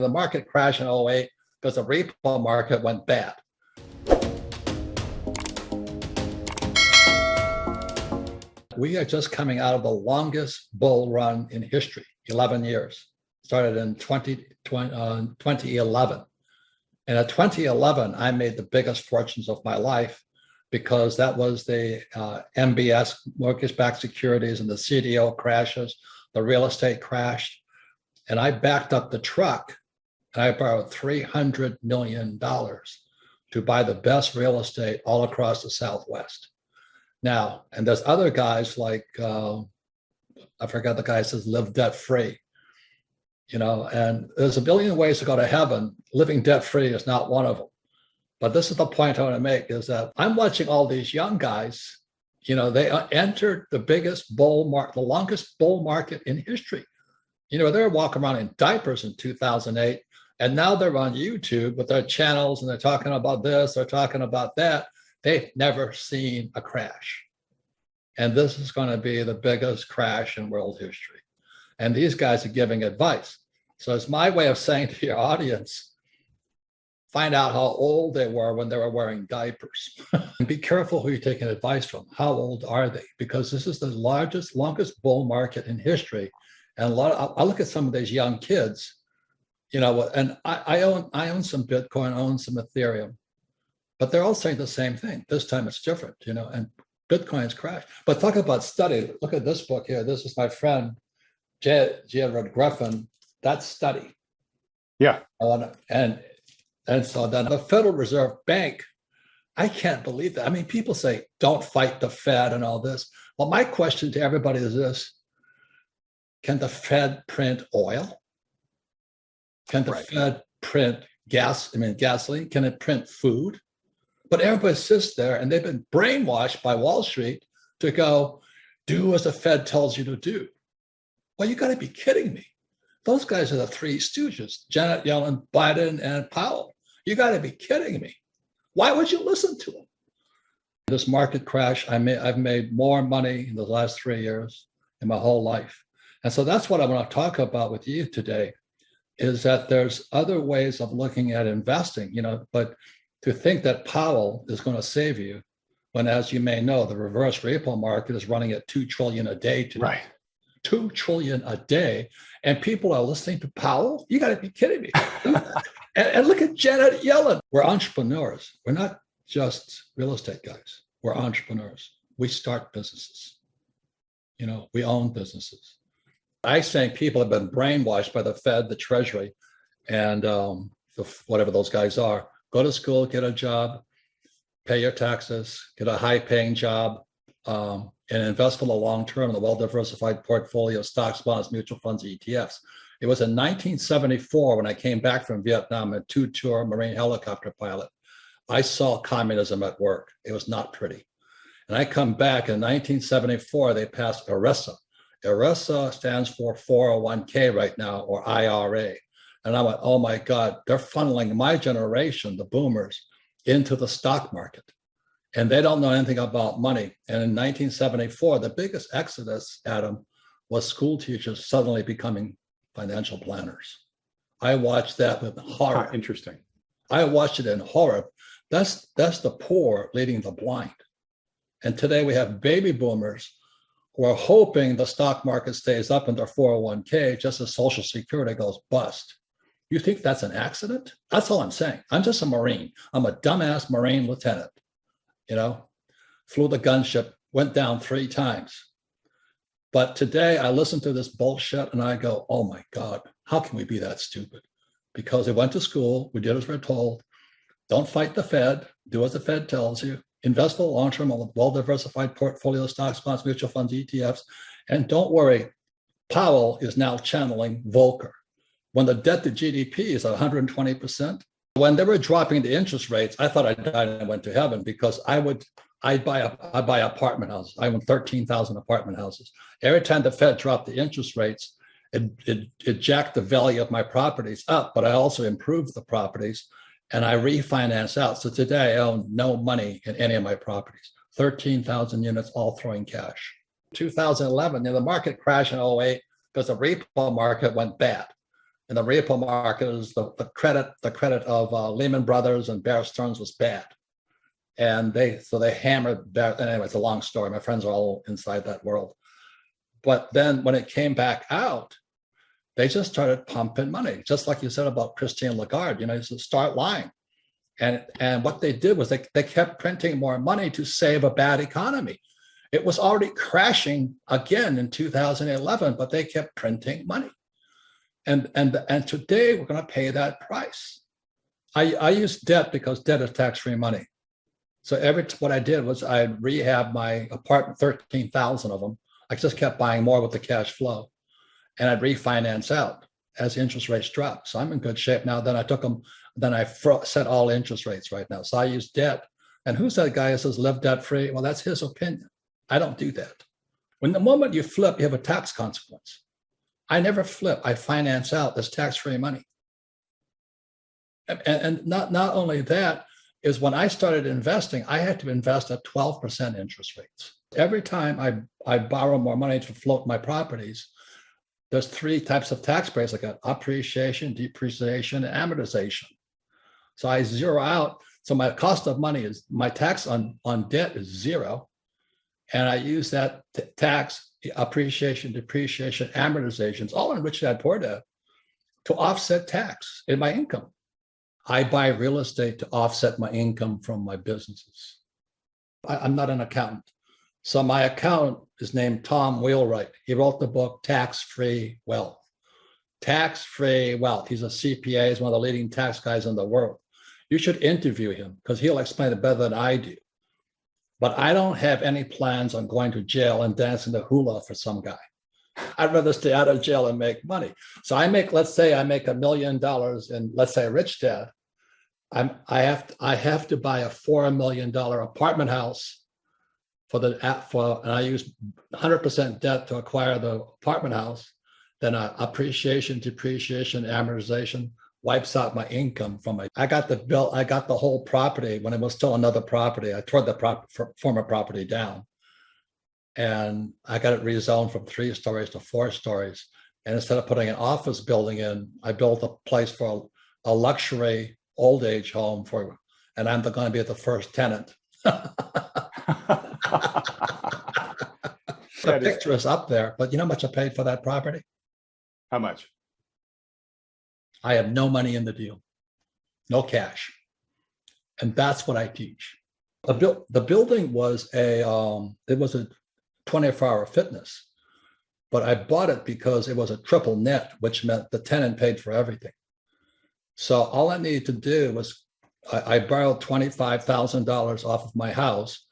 The market crashed in '08 because the repo market went bad. We are just coming out of the longest bull run in history, 11 years. Started in 2011. And at 2011, I made the biggest fortunes of my life because that was the MBS, mortgage-backed securities, and the CDO crashes, the real estate crashed. And I backed up the truck and I borrowed $300 million to buy the best real estate all across the Southwest. Now, and there's other guys like, I forgot the guy says live debt free, and there's a billion ways to go to heaven. Living debt free is not one of them. But this is the point I want to make, is that I'm watching all these young guys, they entered the biggest bull market, the longest bull market in history. They're walking around in diapers in 2008, and now they're on YouTube with their channels and they're talking about this, they're talking about that. They've never seen a crash. And this is going to be the biggest crash in world history. And these guys are giving advice. So it's my way of saying to your audience, find out how old they were when they were wearing diapers. And be careful who you're taking advice from. How old are they? Because this is the longest bull market in history. And I look at some of these young kids, and I own some Bitcoin, I own some Ethereum. But they're all saying the same thing. This time it's different, and Bitcoin's crashed. But talk about study. Look at this book here. This is my friend, Jared Griffin. That's study. Yeah. And so then the Federal Reserve Bank, I can't believe that. I mean, people say, don't fight the Fed and all this. Well, my question to everybody is this. Can the Fed print oil? Can the Fed print gasoline? Can it print food? But everybody sits there and they've been brainwashed by Wall Street to go, do as the Fed tells you to do. Well, you got to be kidding me. Those guys are the three stooges, Janet Yellen, Biden, and Powell. You got to be kidding me. Why would you listen to them? This market crash, I've made more money in the last 3 years in my whole life. And so that's what I want to talk about with you today, is that there's other ways of looking at investing, but to think that Powell is going to save you when, as you may know, the reverse repo market is running at $2 trillion a day today. Right. $2 trillion a day. And people are listening to Powell? You got to be kidding me. and look at Janet Yellen. We're entrepreneurs. We're not just real estate guys. We're entrepreneurs. We start businesses. We own businesses. I think people have been brainwashed by the Fed, the Treasury, and whatever those guys are. Go to school, get a job, pay your taxes, get a high-paying job, and invest for the long term in a well-diversified portfolio of stocks, bonds, mutual funds, ETFs. It was in 1974 when I came back from Vietnam, a two-tour Marine helicopter pilot. I saw communism at work. It was not pretty. And I come back in 1974, they passed ERISA. ERISA stands for 401k right now, or IRA. And I went, oh my God, they're funneling my generation, the boomers, into the stock market. And they don't know anything about money. And in 1974, the biggest exodus, Adam, was school teachers suddenly becoming financial planners. I watched that with horror. Interesting. I watched it in horror. That's the poor leading the blind. And today we have baby boomers who are hoping the stock market stays up in their 401k just as Social Security goes bust. You think that's an accident? That's all I'm saying. I'm just a Marine. I'm a dumbass Marine lieutenant. Flew the gunship, went down 3 times. But today I listen to this bullshit and I go, oh my God, how can we be that stupid? Because we went to school, we did as we're told. Don't fight the Fed, do as the Fed tells you. Invest for the long term on a well-diversified portfolio of stocks, bonds, mutual funds, ETFs. And don't worry, Powell is now channeling Volcker. When the debt to GDP is 120%, when they were dropping the interest rates, I thought I died and went to heaven because I'd buy apartment houses. I own 13,000 apartment houses. Every time the Fed dropped the interest rates, it jacked the value of my properties up, but I also improved the properties and I refinance out. So today I own no money in any of my properties. 13,000 units, all throwing cash. 2011, the market crashed in '08 because the repo market went bad. And the repo market is the credit of Lehman Brothers and Bear Stearns was bad. And they hammered Bear. Anyway, it's a long story. My friends are all inside that world. But then when it came back out, they just started pumping money, just like you said about Christine Lagarde, just start lying. And what they did was they kept printing more money to save a bad economy. It was already crashing again in 2011, but they kept printing money. And today we're going to pay that price. I use debt because debt is tax-free money. So what I did was I rehabbed my apartment, 13,000 of them. I just kept buying more with the cash flow, and I'd refinance out as interest rates dropped. So I'm in good shape now. Then I set all interest rates right now. So I use debt. And who's that guy who says live debt free? Well, that's his opinion. I don't do that. When the moment you flip, you have a tax consequence. I never flip. I finance out. That's tax-free money. And not only that, is when I started investing, I had to invest at 12% interest rates. Every time I borrow more money to float my properties, there's 3 types of tax breaks. I got appreciation, depreciation, and amortization. So I zero out. So my cost of money is, my tax on debt is 0. And I use that tax, appreciation, depreciation, amortizations, all in which I poured out, to offset tax in my income. I buy real estate to offset my income from my businesses. I'm not an accountant. So my accountant is named Tom Wheelwright. He wrote the book, Tax-Free Wealth. Tax-Free Wealth. He's a CPA. He's one of the leading tax guys in the world. You should interview him because he'll explain it better than I do. But I don't have any plans on going to jail and dancing the hula for some guy. I'd rather stay out of jail and make money. So let's say I make $1 million in, let's say, Rich Dad. I have to buy a $4 million apartment house and I use 100% debt to acquire the apartment house. Then appreciation, depreciation, amortization wipes out my income I got the whole property when it was still another property. I tore the former property down, and I got it rezoned from 3 stories to 4 stories. And instead of putting an office building in, I built a place for a luxury old age home and I'm going to be the first tenant. The picture is up there, but you know how much I paid for that property? How much? I have no money in the deal, no cash. And that's what I teach. The building was a 24-hour fitness, but I bought it because it was a triple net, which meant the tenant paid for everything. So all I needed to do was I borrowed $25,000 off of my house.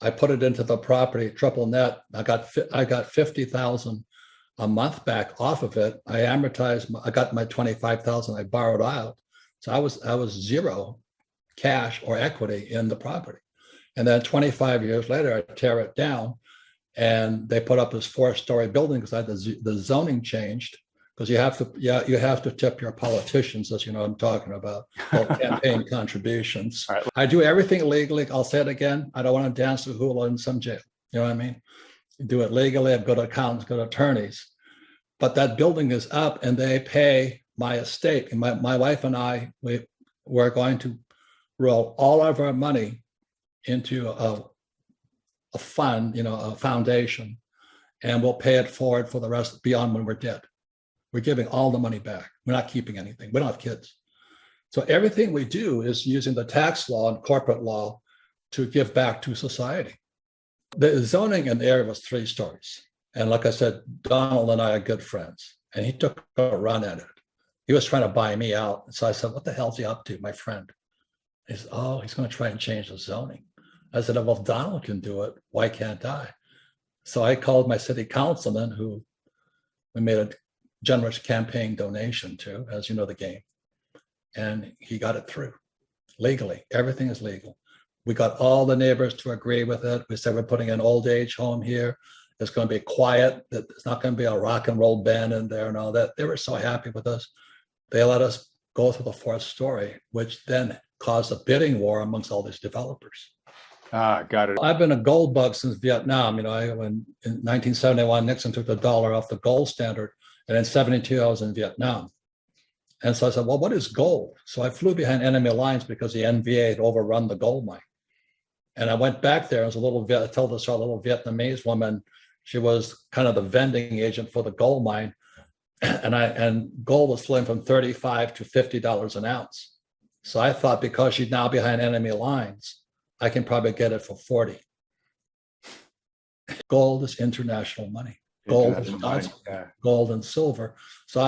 I put it into the property, triple net. I got $50,000 a month back off of it. I amortized. I got my $25,000 I borrowed out. So I was 0 cash or equity in the property. And then 25 years later, I tear it down, and they put up this 4-story building because the zoning changed. Because you have to tip your politicians, as you know what I'm talking about, campaign contributions. Right. I do everything legally. I'll say it again. I don't want to dance the hula in some jail. You know what I mean? You do it legally. I have good accountants, good attorneys. But that building is up, and they pay my estate. And my wife and I, we're going to roll all of our money into a fund, a foundation, and we'll pay it forward for the rest beyond when we're dead. We're giving all the money back. We're not keeping anything. We don't have kids. So everything we do is using the tax law and corporate law to give back to society. The zoning in the area was 3 stories. And like I said, Donald and I are good friends. And he took a run at it. He was trying to buy me out. So I said, what the hell's he up to, my friend? He said, he's going to try and change the zoning. I said, well, if Donald can do it, why can't I? So I called my city councilman, who we made a generous campaign donation to, as you know the game. And he got it through legally. Everything is legal. We got all the neighbors to agree with it. We said, we're putting an old age home here. It's going to be quiet. There's not going to be a rock and roll band in there and all that. They were so happy with us. They let us go through the 4th story, which then caused a bidding war amongst all these developers. Got it. I've been a gold bug since Vietnam. When in 1971, Nixon took the dollar off the gold standard. And in 72, I was in Vietnam. And so I said, well, what is gold? So I flew behind enemy lines because the NVA had overrun the gold mine. And I went back there. As a little, I told this a little Vietnamese woman, she was kind of the vending agent for the gold mine. And gold was flying from $35 to $50 an ounce. So I thought because she's now behind enemy lines, I can probably get it for 40. Gold is international money. Gold is God's money. Gold and silver. So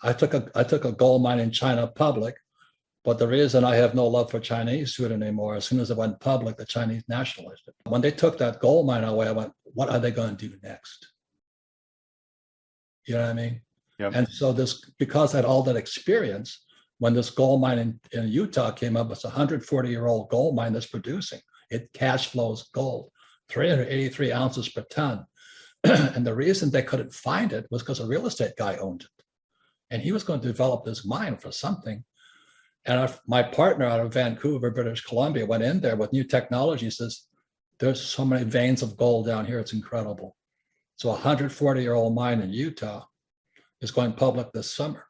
I took a gold mine in China public, but the reason I have no love for Chinese food anymore, as soon as it went public, the Chinese nationalized it. When they took that gold mine away, I went, what are they going to do next? You know what I mean? Yep. And so because I had all that experience, when this gold mine in Utah came up, it's a 140-year-old gold mine that's producing. It cash flows gold, 383 ounces per ton. And the reason they couldn't find it was because a real estate guy owned it. And he was going to develop this mine for something. And my partner out of Vancouver, British Columbia, went in there with new technology. He says, there's so many veins of gold down here. It's incredible. So a 140-year-old mine in Utah is going public this summer.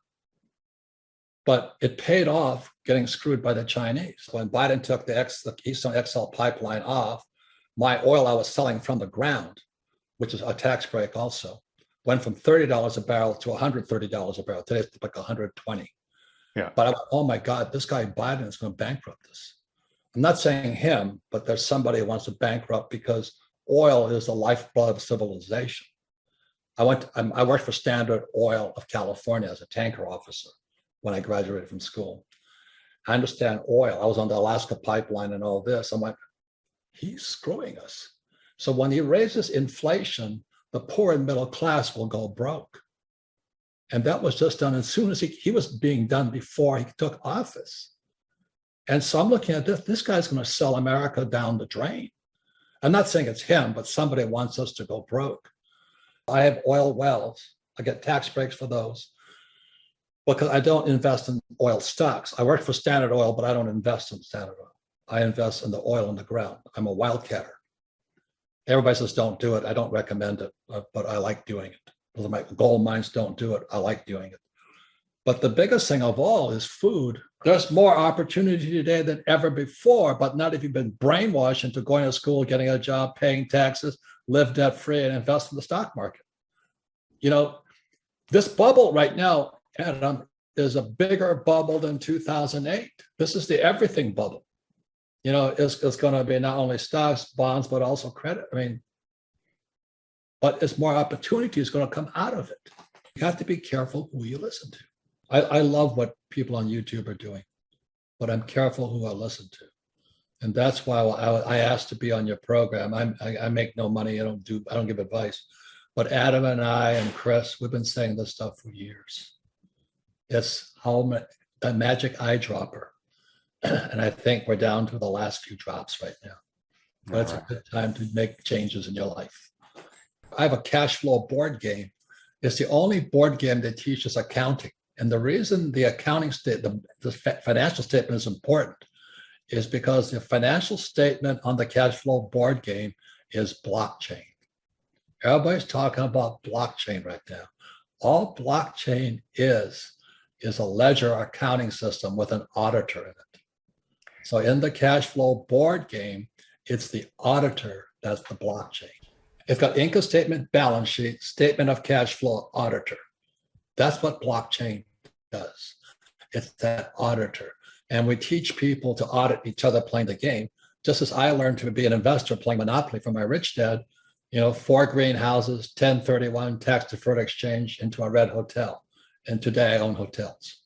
But it paid off getting screwed by the Chinese. When Biden took the Keystone XL pipeline off, my oil I was selling from the ground, which is a tax break also, went from $30 a barrel to $130 a barrel. Today it's like $120. Yeah. But I went, oh my God, this guy Biden is going to bankrupt us. I'm not saying him, but there's somebody who wants to bankrupt because oil is the lifeblood of civilization. I worked for Standard Oil of California as a tanker officer when I graduated from school. I understand oil. I was on the Alaska pipeline and all this. I'm like, he's screwing us. So when he raises inflation, the poor and middle class will go broke. And that was just done as soon as he was being done before he took office. And so I'm looking at this guy's going to sell America down the drain. I'm not saying it's him, but somebody wants us to go broke. I have oil wells. I get tax breaks for those because I don't invest in oil stocks. I work for Standard Oil, but I don't invest in Standard Oil. I invest in the oil in the ground. I'm a wildcatter. Everybody says don't do it. I don't recommend it, but I like doing it. My gold mines don't do it. I like doing it. But the biggest thing of all is food. There's more opportunity today than ever before, but not if you've been brainwashed into going to school, getting a job, paying taxes, live debt-free, and invest in the stock market. You know, this bubble right now, Adam, is a bigger bubble than 2008. This is the everything bubble. You know, it's going to be not only stocks, bonds, but also credit. I mean, but as more opportunity is going to come out of it. You have to be careful who you listen to. I love what people on YouTube are doing, but I'm careful who I listen to. And that's why I asked to be on your program. I make no money. I don't give advice. But Adam and I and Chris, we've been saying this stuff for years. It's the magic eyedropper. And I think we're down to the last few drops right now. But it's a good time to make changes in your life. I have a cash flow board game. It's the only board game that teaches accounting. And the reason the accounting the financial statement is important is because the financial statement on the cash flow board game is blockchain. Everybody's talking about blockchain right now. All blockchain is a ledger accounting system with an auditor in it. So in the cash flow board game, it's the auditor that's the blockchain. It's got income statement, balance sheet, statement of cash flow, auditor. That's what blockchain does. It's that auditor. And we teach people to audit each other playing the game, just as I learned to be an investor playing Monopoly from my rich dad, 4 greenhouses, 1031 tax deferred exchange into a red hotel. And today I own hotels.